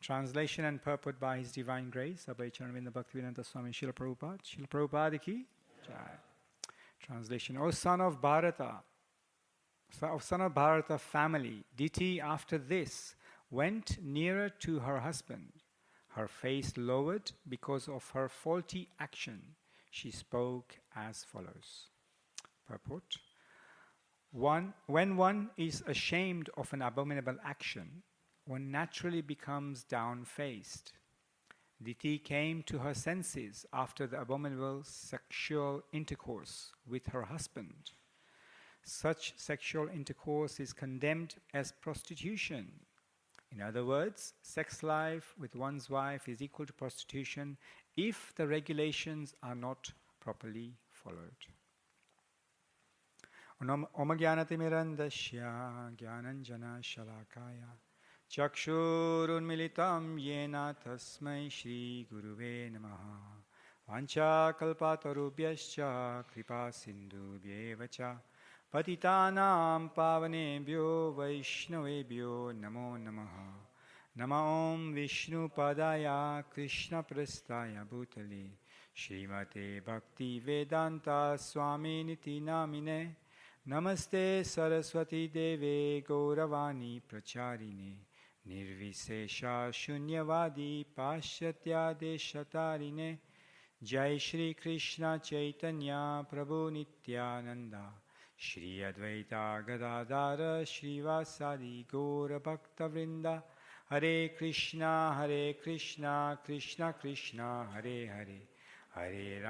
Translation and purport by His Divine Grace, Abhay Charanvinda Bhaktivedanta Swami Srila Prabhupada. Srila Prabhupada ki Jai. Translation: O son of Bharata, family, Diti after this went nearer to her husband, her face lowered because of her faulty action. She spoke as follows. Purport: when one is ashamed of an abominable action, one naturally becomes down-faced. Diti came to her senses after the abominable sexual intercourse with her husband. Such sexual intercourse is condemned as prostitution. In other words, sex life with one's wife is equal to prostitution if the regulations are not properly followed. Om Jnanatimirandasya Jnananjana Shalakaya Chakshurunmilitam Yena Tasmai Shri Guruve Namaha Vancha Kalpatarubhyascha Kripa Sindhubhyevacha Patitanam Pavanebhyo Vaishnavebhyo Namo Namaha Nama Om Vishnu Padaya Krishna Prastaya Bhutale Srimate Bhakti Vedanta Swami Niti Namine Namaste Saraswati Deve Gauravani Pracharine Nirvisesha Shunyavadi Pashyatya Deshatarine Jai Shri Krishna Chaitanya Prabhu Nityananda Shri Advaita Gadadara Shrivasadi Gaura Bhakta Vrinda Hare Krishna Krishna Krishna Hare Hare Hare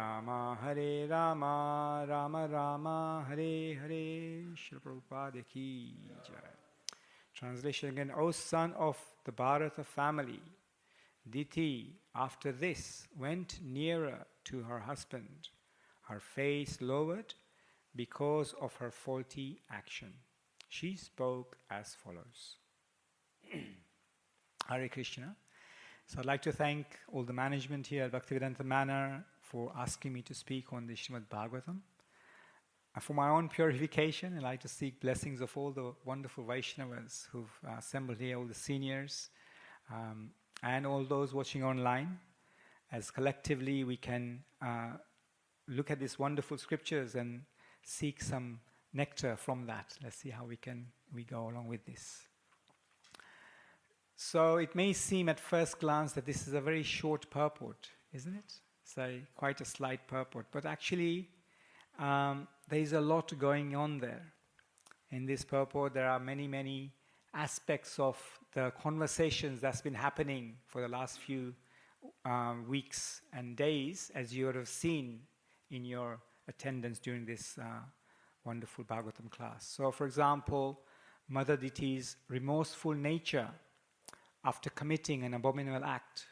Rama Rama Rama Hare Hare. Srila Prabhupada ki Jai. Translation again. O son of the Bharata family, Diti after this went nearer to her husband, her face lowered because of her faulty action. She spoke as follows. Hare Krishna. So I'd like to thank all the management here at Bhaktivedanta Manor for asking me to speak on the Srimad Bhagavatam. For my own purification, I'd like to seek blessings of all the wonderful Vaishnavas who've assembled here, all the seniors, and all those watching online, as collectively we can look at these wonderful scriptures and seek some nectar from that. Let's see how we go along with this. So it may seem at first glance that this is a very short purport, isn't it? So quite a slight purport, but actually there is a lot going on there. In this purport there are many aspects of the conversations that's been happening for the last few weeks and days, as you would have seen in your attendance during this wonderful Bhagavatam class. So for example, Mother Diti's remorseful nature after committing an abominable act,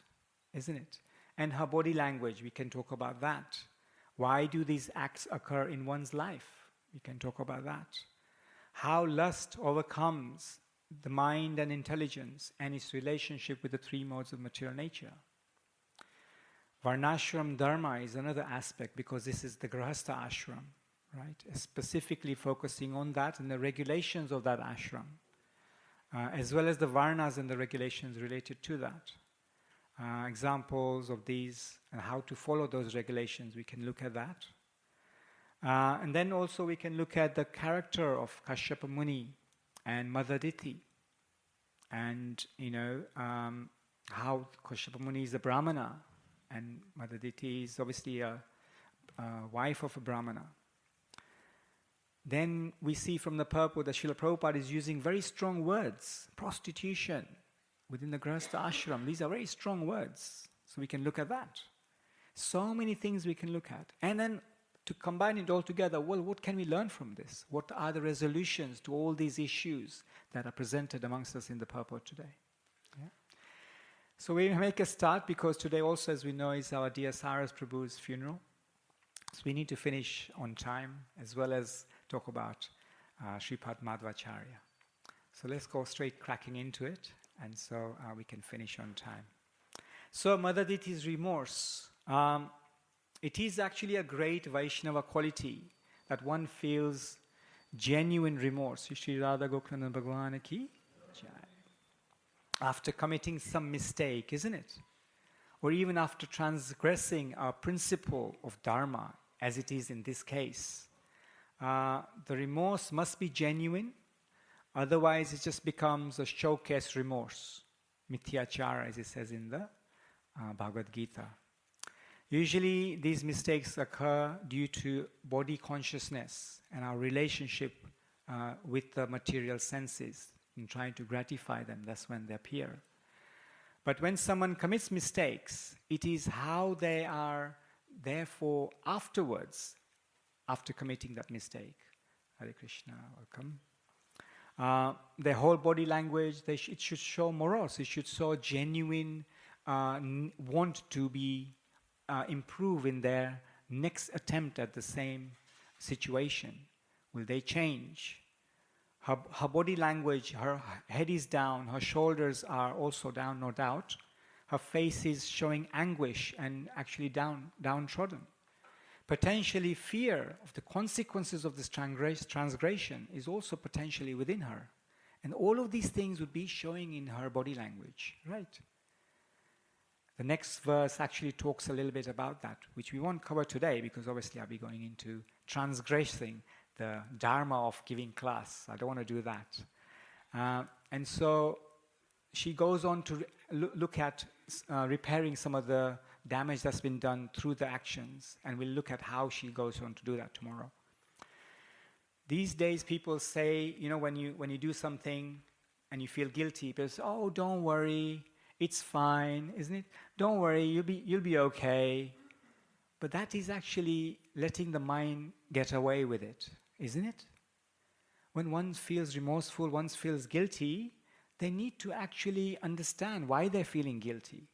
isn't it? And her body language, we can talk about that. Why do these acts occur in one's life? We can talk about that. How lust overcomes the mind and intelligence and its relationship with the three modes of material nature. Varnashram dharma is another aspect, because this is the Grahastha ashram, right? Specifically focusing on that and the regulations of that ashram. As well as the varnas and the regulations related to that. Examples of these and how to follow those regulations, we can look at that. And then also we can look at the character of Kashyapa Muni and Mother Diti. And, how Kashyapa Muni is a Brahmana and Mother Diti is obviously a wife of a Brahmana. Then we see from the purport that Srila Prabhupada is using very strong words. Prostitution within the Grahastha ashram. These are very strong words. So we can look at that. So many things we can look at. And then to combine it all together, well, what can we learn from this? What are the resolutions to all these issues that are presented amongst us in the purport today? Yeah? So we make a start, because today also, as we know, is our dear Saras Prabhu's funeral. So we need to finish on time, as well as talk about Sripad Madhvacharya. So let's go straight cracking into it, and so we can finish on time. So Mother Diti's remorse. It is actually a great Vaishnava quality that one feels genuine remorse. Shri Radha Gokulananda Bhagwan ki Jai. after committing some mistake, isn't it? Or even after transgressing our principle of Dharma, as it is in this case, the remorse must be genuine, otherwise it just becomes a showcase remorse, mithyachara, as it says in the Bhagavad Gita. Usually these mistakes occur due to body consciousness and our relationship with the material senses in trying to gratify them. That's when they appear. But when someone commits mistakes, it is how they are therefore afterwards, after committing that mistake. Hare Krishna, welcome. Their whole body language, it should show morose, it should show genuine want to be improve in their next attempt at the same situation. Will they change? Her body language, her head is down, her shoulders are also down, no doubt. Her face is showing anguish and actually downtrodden. Potentially fear of the consequences of this transgression is also potentially within her. And all of these things would be showing in her body language, right? The next verse actually talks a little bit about that, which we won't cover today because obviously I'll be going into transgressing the dharma of giving class. I don't want to do that. And so she goes on to look at repairing some of the damage that's been done through the actions, and we'll look at how she goes on to do that tomorrow. These days people say, when you do something and you feel guilty, people say, oh, don't worry, it's fine, isn't it? Don't worry, you'll be okay. But that is actually letting the mind get away with it, isn't it? When one feels remorseful, one feels guilty, they need to actually understand why they're feeling guilty.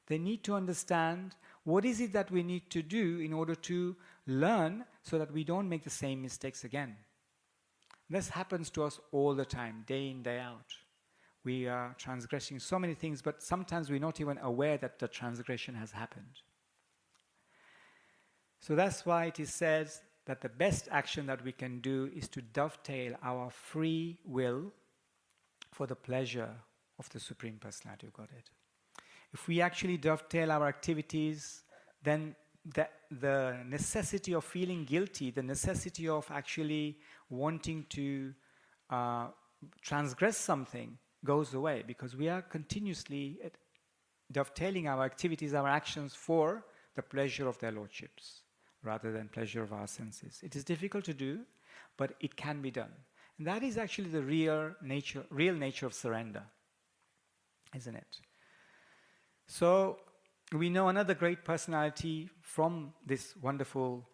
They need to understand what is it that we need to do in order to learn so that we don't make the same mistakes again. This happens to us all the time, day in, day out. We are transgressing so many things, but sometimes we're not even aware that the transgression has happened. So that's why it is said that the best action that we can do is to dovetail our free will for the pleasure of the Supreme Personality of Godhead. If we actually dovetail our activities, then the necessity of feeling guilty, the necessity of actually wanting to transgress something goes away, because we are continuously dovetailing our activities, our actions for the pleasure of their lordships rather than pleasure of our senses. It is difficult to do, but it can be done. And that is actually the real nature of surrender, isn't it? So we know another great personality from this wonderful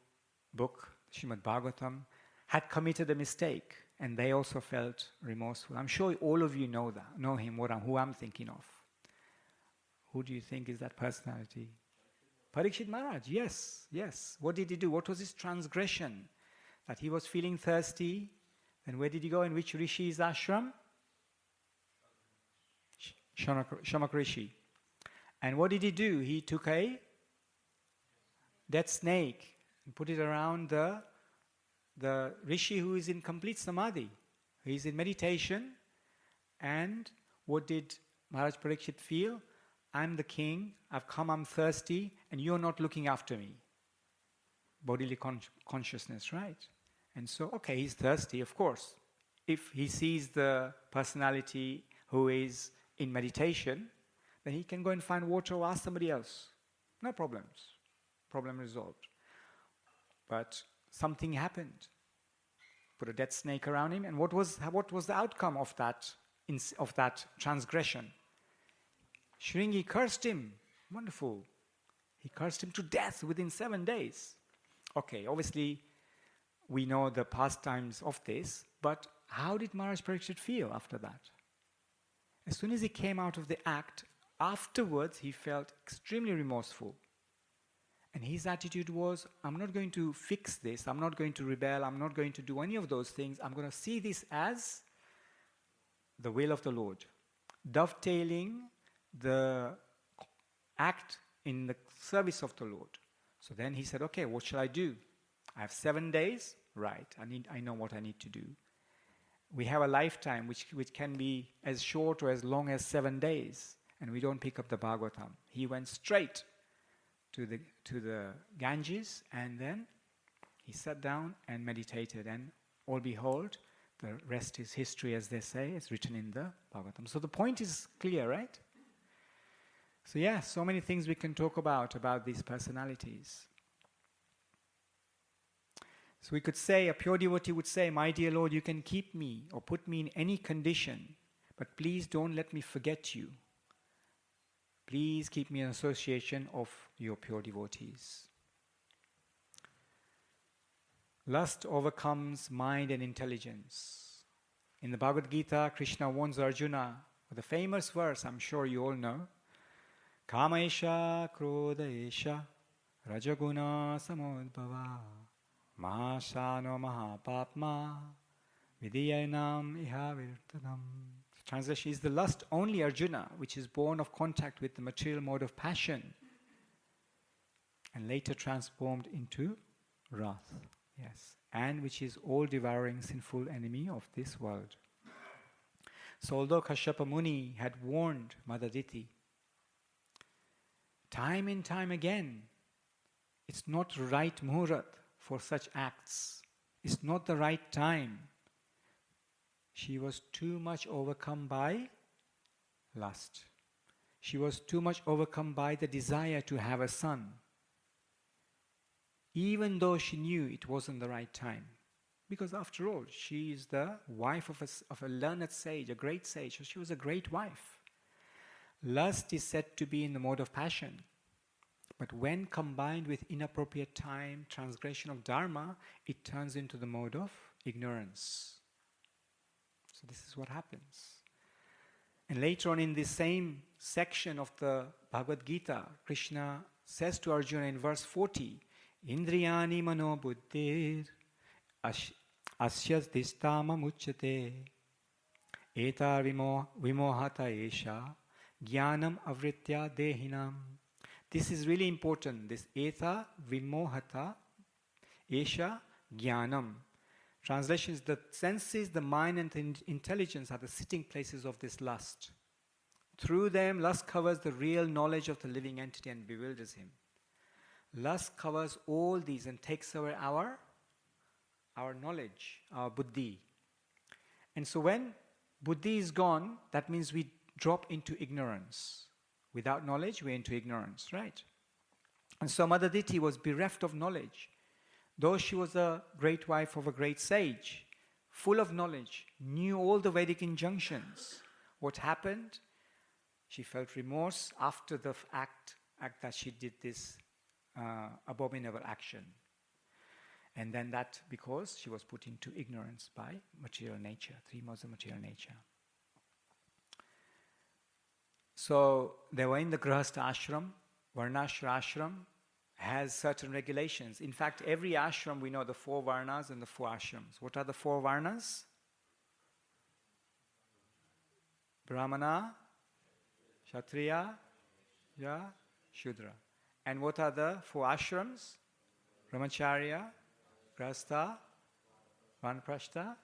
book, Srimad Bhagavatam, had committed a mistake, and they also felt remorseful. I'm sure all of you know him, who I'm thinking of. Who do you think is that personality? Parikshit Maharaj, yes. What did he do? What was his transgression? That he was feeling thirsty. And where did he go? In which Rishi's ashram? Shamak Rishi. And what did he do? He took a dead snake and put it around the Rishi who is in complete samadhi. He is in meditation. And what did Maharaj Parikshit feel? I'm the king, I've come, I'm thirsty, and you're not looking after me. Bodily consciousness, right? And so, okay, he's thirsty, of course. If he sees the personality who is in meditation, then he can go and find water or ask somebody else. No problems. Problem resolved. But something happened. Put a dead snake around him, and what was the outcome of that transgression? Shringi cursed him. Wonderful. He cursed him to death within 7 days. Okay, obviously, we know the pastimes of this, but how did Maharaj Parikshit feel after that? As soon as he came out of the act, afterwards he felt extremely remorseful. And his attitude was, I'm not going to fix this, I'm not going to rebel, I'm not going to do any of those things, I'm going to see this as the will of the Lord. Dovetailing the act in the service of the Lord. So then he said, okay, what shall I do? I have 7 days. Right, I know what I need to do. we have a lifetime which can be as short or as long as 7 days, and we don't pick up the Bhagavatam. He went straight to the Ganges, and then he sat down and meditated, and all behold, the rest is history, as they say. It's written in the Bhagavatam. So the point is clear, right? So yeah, so many things we can talk about these personalities. So we could say, a pure devotee would say, my dear Lord, you can keep me or put me in any condition, but please don't let me forget you. Please keep me in association of your pure devotees. Lust overcomes mind and intelligence. In the Bhagavad Gita, Krishna warns Arjuna with a famous verse, I'm sure you all know. Kama esha krodha esha rajaguna samodbhava mahasano mahapapma vidiyanam iha virtadam. Translation is the lust only, Arjuna, which is born of contact with the material mode of passion and later transformed into wrath. Yes, and which is all-devouring sinful enemy of this world. So although Kashyapa Muni had warned Mother Diti, time and time again, it's not right muhurat for such acts. It's not the right time. She was too much overcome by lust. She was too much overcome by the desire to have a son, even though she knew it wasn't the right time. Because after all, she is the wife of a learned sage, a great sage. So she was a great wife. Lust is said to be in the mode of passion. But when combined with inappropriate time, transgression of dharma, it turns into the mode of ignorance. So this is what happens. And later on in this same section of the Bhagavad Gita, Krishna says to Arjuna in verse 40, Indriyani mano buddhir asyas distama muchyate etar vimohata esha jnanam avritya dehinam. This is really important. This eta vimohata esha jnanam. Translation is the senses, the mind and intelligence are the sitting places of this lust. Through them, lust covers the real knowledge of the living entity and bewilders him. Lust covers all these and takes away our knowledge, our buddhi. And so when buddhi is gone, that means we drop into ignorance. Without knowledge, we're into ignorance, right? And so Mother Diti was bereft of knowledge. Though she was a great wife of a great sage, full of knowledge, knew all the Vedic injunctions. What happened? She felt remorse after the act that she did this abominable action. And then that because she was put into ignorance by material nature, three modes of material nature. So they were in the Grahastha ashram. Varnashra ashram has certain regulations. In fact, every ashram we know the 4 varnas and the 4 ashrams. What are the 4 varnas? Brahmana, Kshatriya, Shudra. And what are the 4 ashrams? Brahmacharya, Grahastha, Vanaprastha,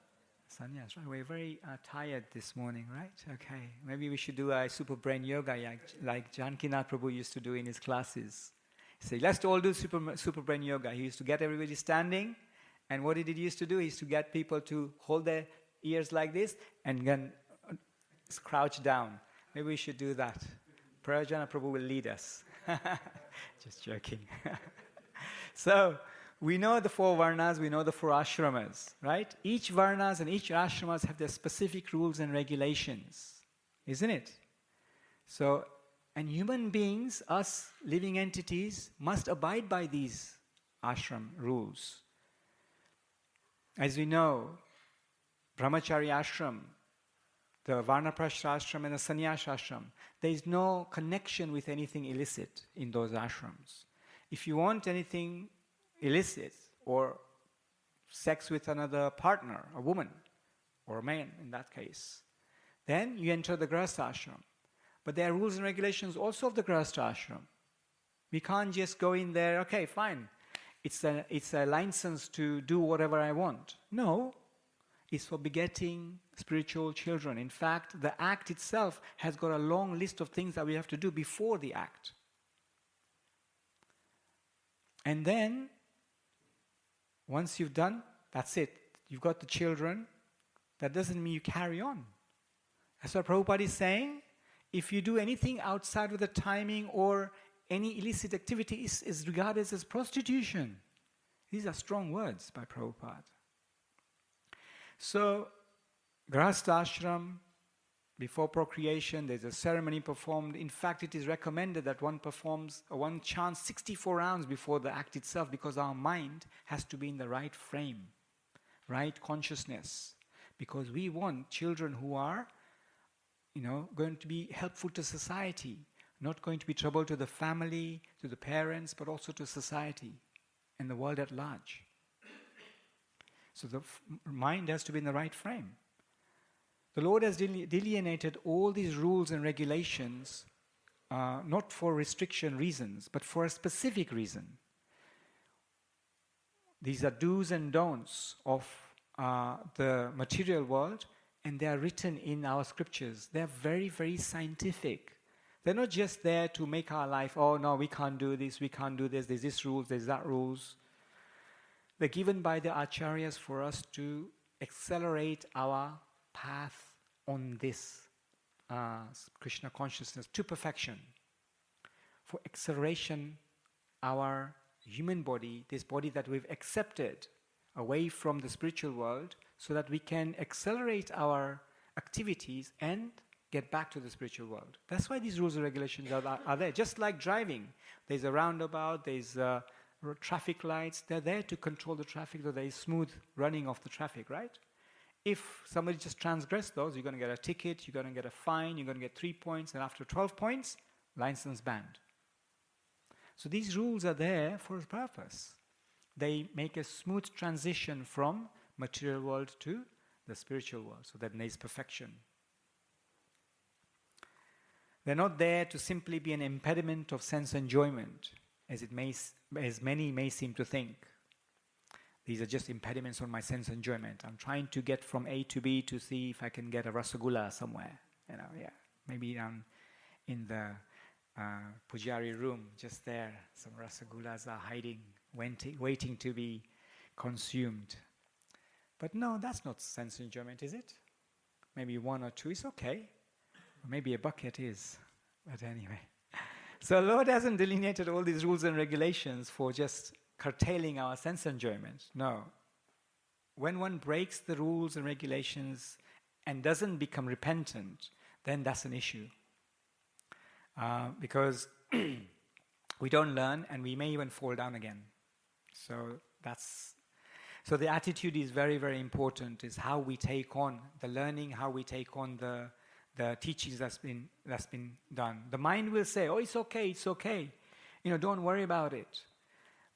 Sannyas. Right? We're very tired this morning, right? Okay. Maybe we should do a super brain yoga like Jankinath Prabhu used to do in his classes. He said, let's all do super brain yoga. He used to get everybody standing, and what did he used to do? He used to get people to hold their ears like this and then crouch down. Maybe we should do that. Prayajana Prabhu will lead us. Just joking. So, we know the 4 varnas, we know the 4 ashramas, right? Each varnas and each ashramas have their specific rules and regulations, isn't it? So, and human beings, us living entities, must abide by these ashram rules. As we know, Brahmacharya ashram, the Vanaprastha ashram and the Sannyas ashram, there is no connection with anything illicit in those ashrams. If you want anything illicit or sex with another partner, a woman or a man in that case, then you enter the Grahastha ashram. But there are rules and regulations also of the Grahastha ashram. We can't just go in there, okay, fine, it's a license to do whatever I want. No, is for begetting spiritual children. In fact, the act itself has got a long list of things that we have to do before the act. And then, once you've done, that's it. You've got the children. That doesn't mean you carry on. That's what Prabhupada is saying. If you do anything outside of the timing or any illicit activity is regarded as prostitution. These are strong words by Prabhupada. So, Grahastha ashram, before procreation, there's a ceremony performed. In fact, it is recommended that one chants 64 rounds before the act itself, because our mind has to be in the right frame, right consciousness. Because we want children who are, going to be helpful to society, not going to be trouble to the family, to the parents, but also to society and the world at large. So the mind has to be in the right frame. The Lord has delineated all these rules and regulations not for restriction reasons, but for a specific reason. These are do's and don'ts of the material world, and they are written in our scriptures. They are very, very scientific. They're not just there to make our life, oh no, we can't do this, there's this rules, there's that rules. They're given by the acharyas for us to accelerate our path on this Krishna consciousness to perfection. For acceleration, our human body, this body that we've accepted away from the spiritual world, so that we can accelerate our activities and get back to the spiritual world. That's why these rules and regulations are there. Just like driving, there's a roundabout, there's traffic lights. They're there to control the traffic, so there is smooth running of the traffic, right? If somebody just transgressed those, you're going to get a ticket, you're going to get a fine, you're going to get 3 points, and after 12 points, license banned. So these rules are there for a purpose. They make a smooth transition from material world to the spiritual world, so that there is perfection. They're not there to simply be an impediment of sense enjoyment, as many may seem to think. These are just impediments on my sense enjoyment. I'm trying to get from A to B to see if I can get a rasgulla somewhere. Maybe I'm in the Pujari room, just there. Some rasagullas are hiding, waiting to be consumed. But no, that's not sense enjoyment, is it? Maybe 1 or 2 is okay. Or maybe a bucket is. But anyway. So Lord hasn't delineated all these rules and regulations for just curtailing our sense enjoyment. No. When one breaks the rules and regulations and doesn't become repentant, then that's an issue. Because we don't learn, and we may even fall down again. So the attitude is very, very important, is how we take on the learning, how we take on the teachings that's been done. The mind will say, oh, it's okay. Don't worry about it.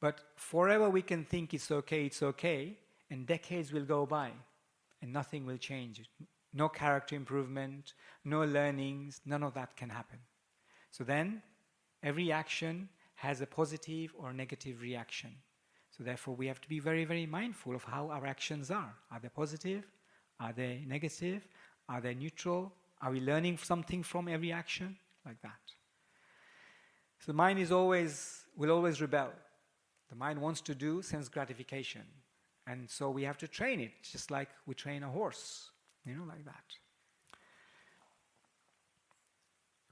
But forever we can think it's okay, and decades will go by, and nothing will change. No character improvement, no learnings, none of that can happen. So then, every action has a positive or negative reaction. So therefore, we have to be very, very mindful of how our actions are. Are they positive? Are they negative? Are they neutral? Are we learning something from every action? Like that. So the mind will always rebel. The mind wants to do sense gratification. And so we have to train it, just like we train a horse, like that.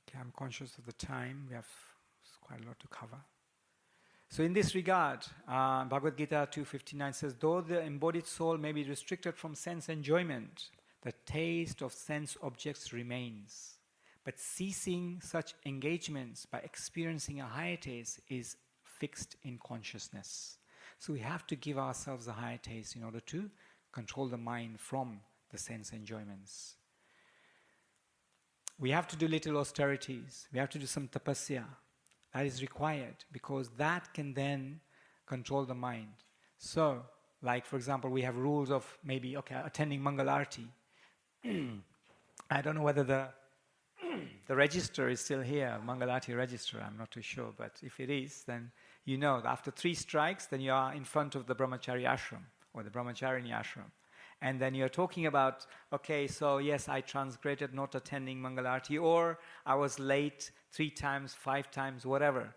Okay, I'm conscious of the time. We have quite a lot to cover. So in this regard, Bhagavad Gita 2.59 says, though the embodied soul may be restricted from sense enjoyment, the taste of sense objects remains. But ceasing such engagements by experiencing a higher taste is fixed in consciousness. So we have to give ourselves a higher taste in order to control the mind from the sense enjoyments. We have to do little austerities. We have to do some tapasya. That is required, because that can then control the mind. So, like for example, we have rules of maybe, attending Mangalarti. I don't know whether the register is still here, Mangalarti register, I'm not too sure, but if it is, then after 3 strikes, then you are in front of the Brahmachari ashram, or the Brahmacharini ashram. And then you're talking about, okay, so yes, I transgraded not attending Mangalarti, or I was late 3 times, 5 times, whatever.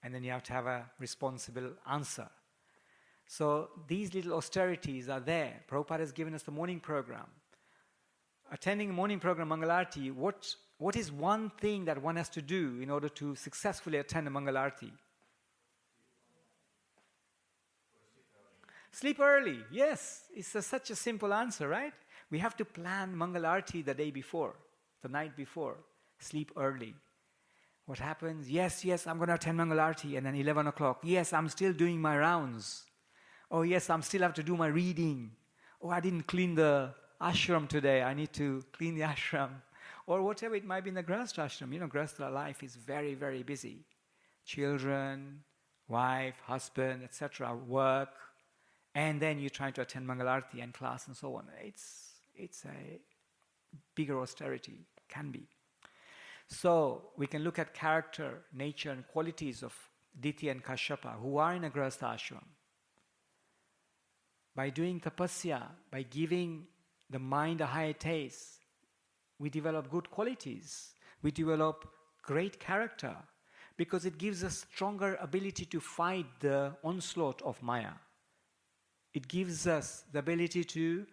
And then you have to have a responsible answer. So these little austerities are there. Prabhupada has given us the morning program. Attending a morning program, Mangalarti, what is one thing that one has to do in order to successfully attend a Mangalarti? Sleep early. Yes, it's such a simple answer, right? We have to plan Mangalarti the day before, the night before. Sleep early. What happens? Yes, I'm going to attend Mangalarti, and then 11 o'clock. Yes, I'm still doing my rounds. Oh, yes, I'm still have to do my reading. Oh, I didn't clean the ashram today. I need to clean the ashram. Or whatever it might be in the Grahastha ashram. You know, Grahastha life is very, very busy. Children, wife, husband, etc., work. And then you're trying to attend Mangalarti and class and so on. It's a bigger austerity, can be. So we can look at character, nature and qualities of Diti and Kashyapa who are in a Grahastha ashram. By doing tapasya, by giving the mind a higher taste, we develop good qualities. We develop great character because it gives us stronger ability to fight the onslaught of Maya. It gives us the ability to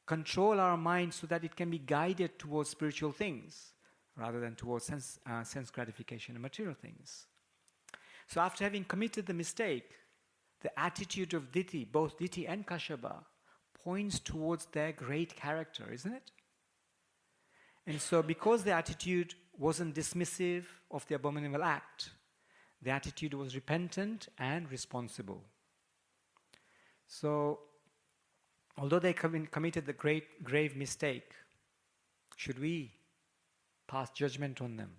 control our mind so that it can be guided towards spiritual things rather than towards sense gratification and material things. So after having committed the mistake, the attitude of Diti, both Diti and Kashyapa, points towards their great character, isn't it? And so because the attitude wasn't dismissive of the abominable act, the attitude was repentant and responsible. So, although they committed the great grave mistake, should we pass judgment on them?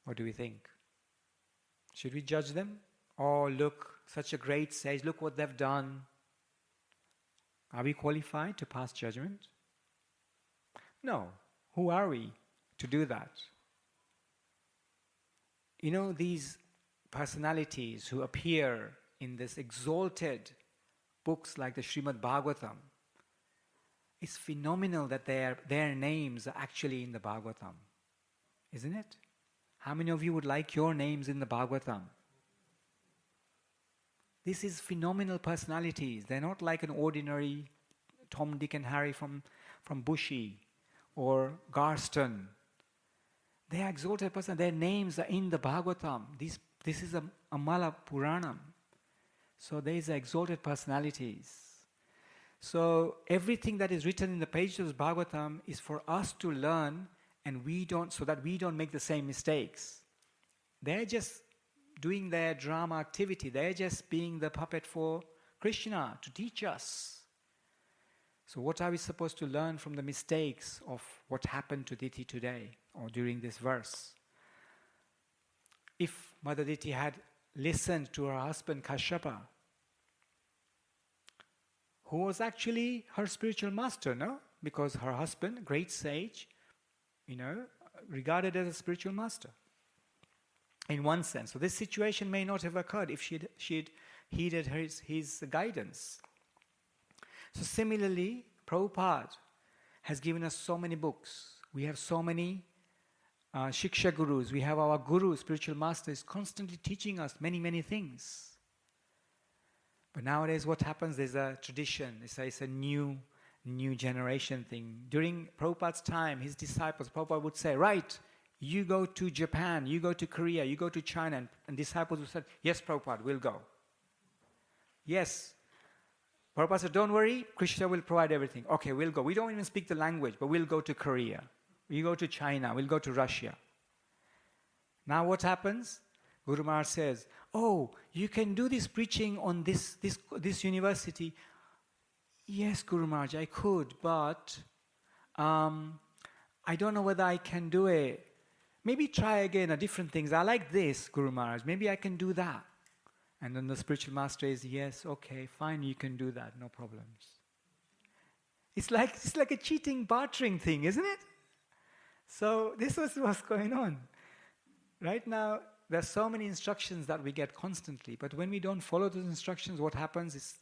What do we think? Should we judge them? Oh, look, such a great sage, look what they've done. Are we qualified to pass judgment? No. Who are we to do that? You know, these personalities who appear in this exalted books like the Srimad Bhagavatam, it's phenomenal that their names are actually in the Bhagavatam, isn't it? How many of you would like your names in the Bhagavatam? This is phenomenal personalities. They're not like an ordinary Tom, Dick and Harry from Bushi or Garston. They are exalted persons. Their names are in the Bhagavatam. This is a Amala Puranam. So there is exalted personalities. So everything that is written in the pages of Bhagavatam is for us to learn, and so that we don't make the same mistakes. They're just doing their drama activity. They're just being the puppet for Krishna to teach us. So what are we supposed to learn from the mistakes of what happened to Diti today or during this verse? If Mother Diti had listened to her husband Kashyapa, who was actually her spiritual master, no? Because her husband, great sage, regarded as a spiritual master. In one sense. So this situation may not have occurred if she'd heeded his guidance. So similarly, Prabhupada has given us so many books. We have so many Shiksha Gurus. We have our Guru, spiritual master, is constantly teaching us many, many things. But nowadays what happens, there's a tradition. It's a new generation thing. During Prabhupada's time, his disciples, Prabhupada would say, right, you go to Japan, you go to Korea, you go to China, and disciples would say, yes, Prabhupada, we'll go. Yes. Prabhupada said, don't worry, Krishna will provide everything. Okay, we'll go. We don't even speak the language, but we'll go to Korea. We go to China, we'll go to Russia. Now what happens? Guru Maharaj says, oh, you can do this preaching on this university. Yes, Guru Maharaj, I could, but I don't know whether I can do it. Maybe try again different things. I like this, Guru Maharaj. Maybe I can do that. And then the spiritual master is, yes, okay, fine, you can do that, no problems. It's like a cheating, bartering thing, isn't it? So this was what's going on. Right now, there's so many instructions that we get constantly, but when we don't follow those instructions, what happens is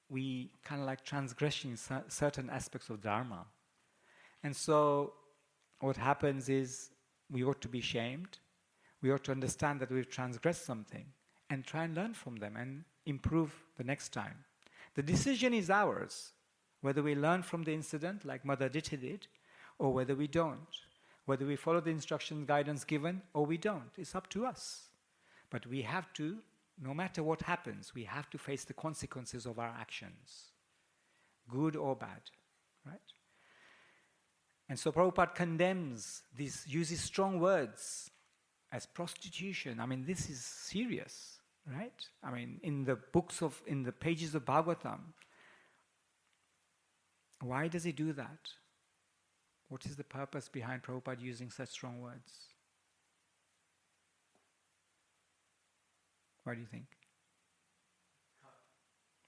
we kind of like transgressing certain aspects of Dharma. And so what happens is we ought to be shamed. We ought to understand that we've transgressed something and try and learn from them and improve the next time. The decision is ours, whether we learn from the incident like Mother Aditi did, or whether we don't. Whether we follow the instruction guidance given or we don't. It's up to us. But we have to, no matter what happens, we have to face the consequences of our actions, good or bad, right? And so Prabhupada condemns these, uses strong words as prostitution. I mean, this is serious, right? I mean, in the pages of Bhagavatam, why does he do that? What is the purpose behind Prabhupada using such strong words? What do you think?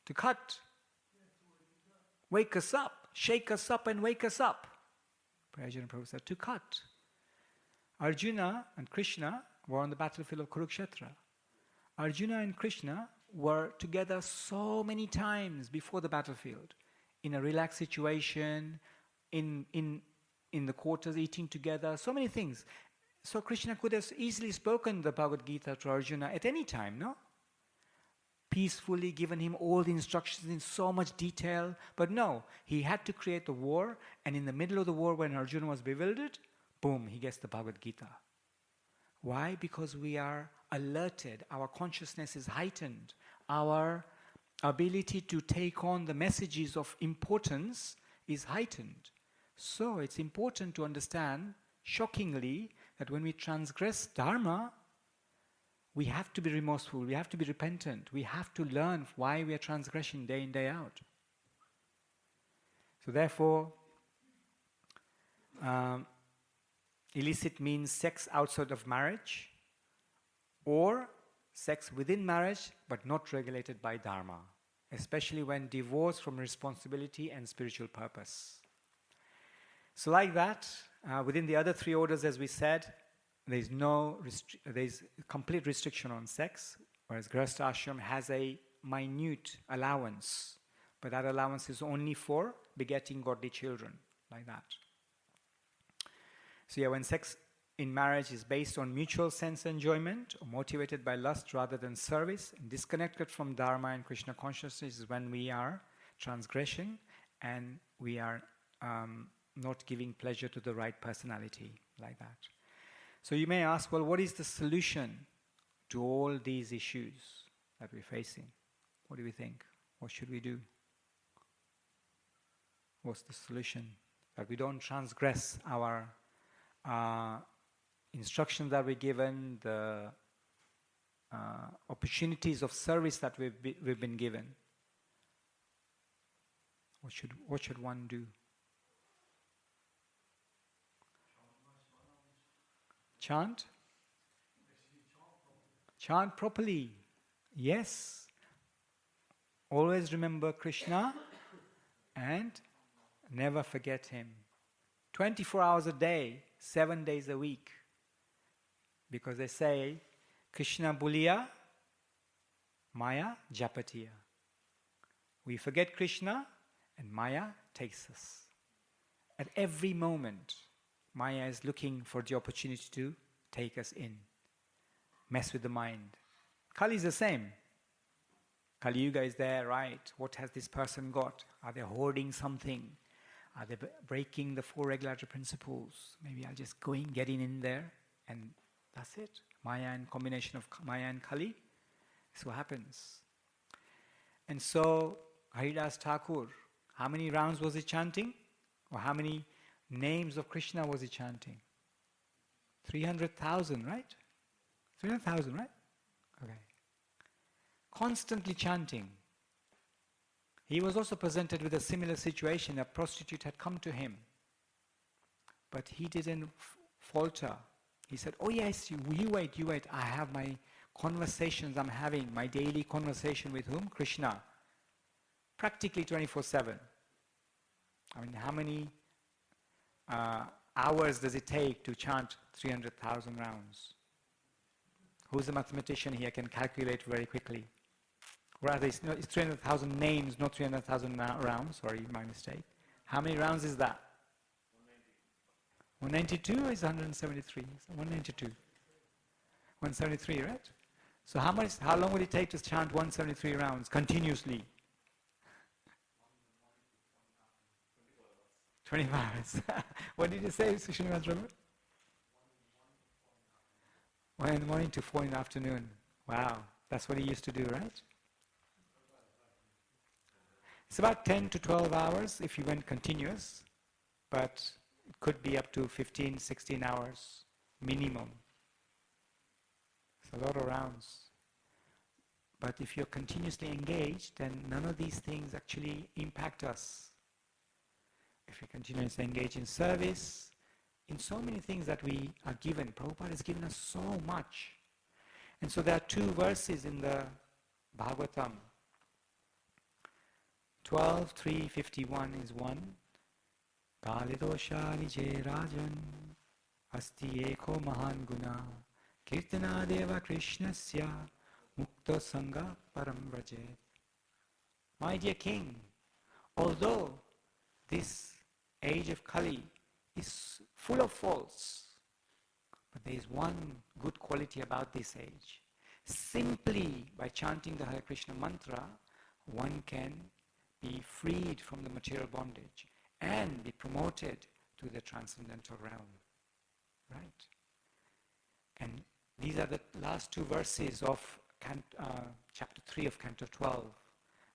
To cut. Wake us up. Shake us up and wake us up. Prabhupada said, to cut. Arjuna and Krishna were on the battlefield of Kurukshetra. Arjuna and Krishna were together so many times before the battlefield, in a relaxed situation, in the quarters, eating together, so many things. So Krishna could have easily spoken the Bhagavad Gita to Arjuna at any time, no? Peacefully given him all the instructions in so much detail. But no, he had to create the war, and in the middle of the war when Arjuna was bewildered, boom, he gets the Bhagavad Gita. Why? Because we are alerted, our consciousness is heightened, our ability to take on the messages of importance is heightened. So it's important to understand, shockingly, that when we transgress Dharma, we have to be remorseful, we have to be repentant, we have to learn why we are transgressing day in, day out. So therefore, illicit means sex outside of marriage, or sex within marriage but not regulated by Dharma, especially when divorced from responsibility and spiritual purpose. So like that, within the other three orders, as we said, there is complete restriction on sex, whereas Grihastha Ashram has a minute allowance, but that allowance is only for begetting godly children, like that. So yeah, when sex in marriage is based on mutual sense enjoyment or motivated by lust rather than service and disconnected from Dharma and Krishna consciousness, is when we are transgressing and we are not giving pleasure to the right personality, like that. So you may ask, well, what is the solution to all these issues that we're facing? What do we think? What should we do? What's the solution? That we don't transgress our instructions that we're given, the opportunities of service that we've been given. What should one do? Chant? Chant properly. Yes. Always remember Krishna and never forget him. 24 hours a day, 7 days a week. Because they say, Krishna Buliya, Maya Japatiya. We forget Krishna and Maya takes us. At every moment, Maya is looking for the opportunity to take us in, mess with the mind. Kali is the same. Kali Yuga is there, right? What has this person got? Are they hoarding something? Are they breaking the four regulatory principles? Maybe I'll just get in there, and that's it. Maya and combination of Maya and Kali. That's what happens. And so, Haridas Thakur, how many rounds was he chanting? Or how many names of Krishna was he chanting? 300,000, right? 300,000, right? Okay. Constantly chanting. He was also presented with a similar situation. A prostitute had come to him. But he didn't falter. He said, oh yes, you wait. I have my conversations I'm having, my daily conversation with whom? Krishna. Practically 24/7. I mean, how many hours does it take to chant 300,000 rounds? Who's a mathematician here can calculate very quickly? Rather, it's 300,000 names, not 300,000 rounds. Sorry, my mistake. How many rounds is that? 192 is 173? 192. 173, right? So how long would it take to chant 173 rounds continuously? 25 hours. What did you say, Srinivas Prabhu? 1 in the morning to 4 in the afternoon. Wow, that's what he used to do, right? It's about 10 to 12 hours if you went continuous, but it could be up to 15, 16 hours minimum. It's a lot of rounds. But if you're continuously engaged, then none of these things actually impact us. If you continuously engage in service, in so many things that we are given, Prabhupada has given us so much. And so there are two verses in the Bhagavatam. 12.3.51 is one. Kalidosha nije rajan asti eko mahan guna kirtana deva krishnasya mukta sangha param vrajet. My dear king, although this age of Kali is full of faults, but there is one good quality about this age. Simply by chanting the Hare Krishna mantra, one can be freed from the material bondage and be promoted to the transcendental realm. Right? And these are the last two verses of chapter 3 of Canto 12.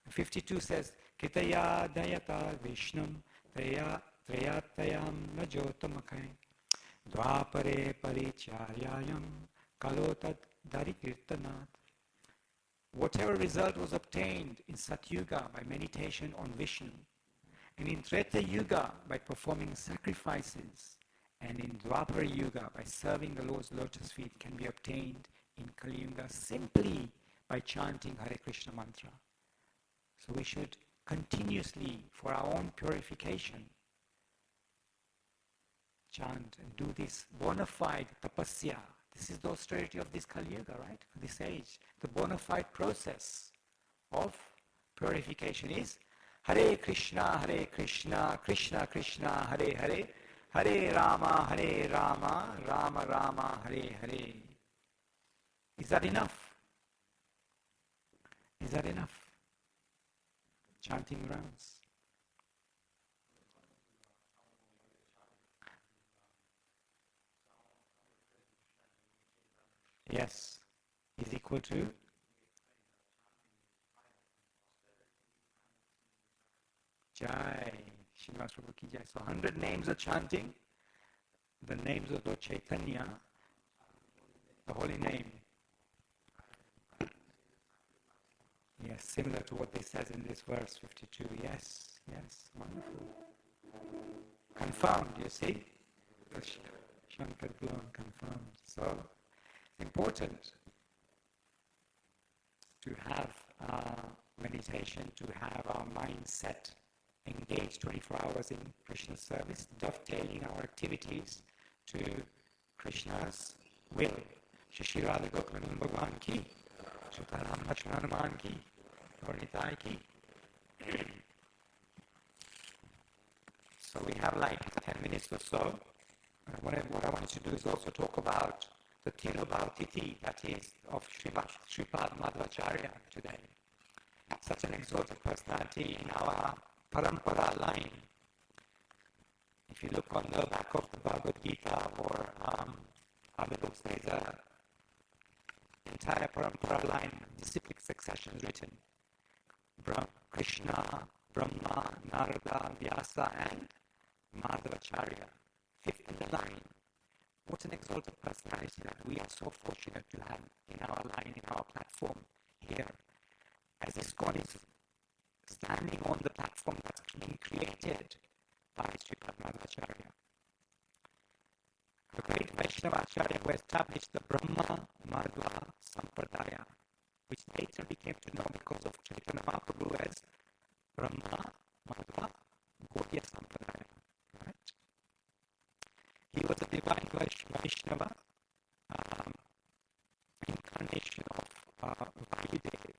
And 52 says, Kitaya dayata vishnam trayatayam najotamakay dvapare paricharyayam kalotad darikirtanat. Whatever result was obtained in Satyuga by meditation on Vishnu, and in Treta Yuga by performing sacrifices, and in Dwapara Yuga by serving the Lord's lotus feet, can be obtained in Kali Yuga simply by chanting Hare Krishna mantra. So we should continuously, for our own purification, chant and do this bona fide tapasya. This is the austerity of this Kali Yuga, right? For this age. The bona fide process of purification is Hare Krishna, Krishna Krishna, Hare Hare, Hare Rama, Rama Rama, Hare Hare. Is that enough? Is that enough? Chanting rounds. Yes, is equal to Jai, Srimad Prabhu ki Jai. So 100 names of chanting, the names of Lord Chaitanya, the holy name. Yes, similar to what they says in this verse 52. Yes, wonderful. Confirmed, you see? Shankar Gurun confirmed. So it's important to have meditation, to have our mindset engaged 24 hours in Krishna's service, dovetailing our activities to Krishna's will. Shri Radha Gokulam Bhagwan ki, Shutaram Lakshmanaman ki, Gaurnitai ki. So we have like 10 minutes or so. What I want to do is also talk about the Tinobhav Tithi, that is, of Sripad Madhvacharya today. Such an exalted personality in our Parampara line. If you look on the back of the Bhagavad Gita or other books, there's an entire Parampara line, disciplic successions written. Krishna, Brahma, Narada, Vyasa, and Madhvacharya. Fifth in the line. What an exalted personality that we are so fortunate to have in our line, in our platform here. As ISKCON is standing on the platform that's being created by Sripad Madhvacharya. The great Vaishnavacharya who established the Brahma Madhva Sampradaya, which later became to know because of Chaitanya Mahaprabhu as Brahma Madhva Gaudiya Sampradaya. Right? He was a divine Vaishnava, incarnation of Vayudev.